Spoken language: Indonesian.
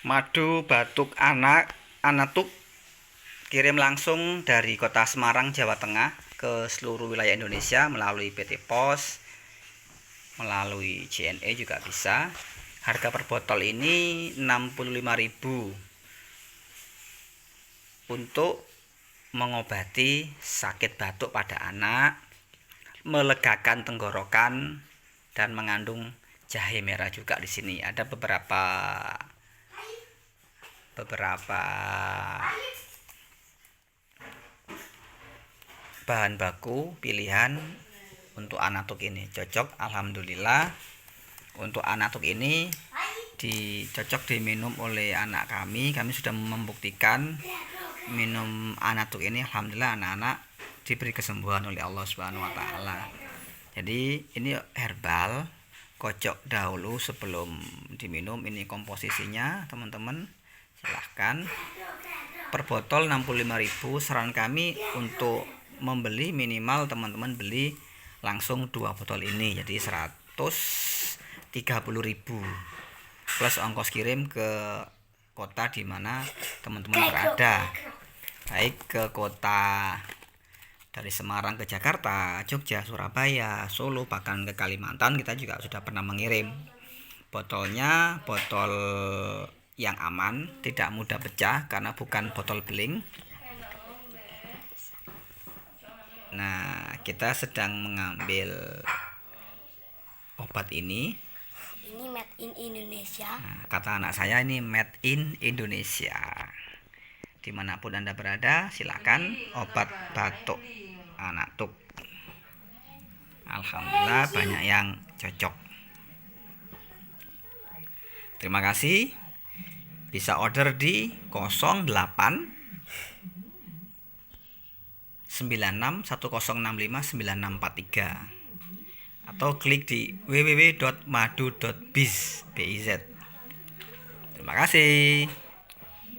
Madu batuk anatuk kirim langsung dari Kota Semarang, Jawa Tengah ke seluruh wilayah Indonesia melalui PT Pos, melalui JNE juga bisa. Harga per botol ini 65.000 untuk mengobati sakit batuk pada anak, melegakan tenggorokan, dan mengandung jahe merah juga di sini. Ada beberapa bahan baku pilihan untuk anatuk ini. Cocok, alhamdulillah. Untuk anatuk ini dicocok diminum oleh anak kami. Kami sudah membuktikan minum anatuk ini, alhamdulillah anak-anak diberi kesembuhan oleh Allah Subhanahu wa taala. Jadi ini herbal, kocok dahulu sebelum diminum. Ini komposisinya, teman-teman. Silahkan. Per botol 65.000. Saran kami untuk membeli minimal teman-teman beli langsung 2 botol ini, jadi 130.000 plus ongkos kirim ke kota di mana teman-teman berada, baik ke kota dari Semarang ke Jakarta, Jogja, Surabaya, Solo, bahkan ke Kalimantan. Kita juga sudah pernah mengirim. Botolnya botol yang aman, tidak mudah pecah karena bukan botol beling. Nah, kita sedang mengambil obat ini. Ini made in Indonesia. Nah, kata anak saya ini made in Indonesia. Dimanapun Anda berada, silakan obat batuk anatuk. Alhamdulillah banyak yang cocok. Terima kasih. Bisa order di 08 96 1065 9643 atau klik di www.madu.biz. Terima kasih.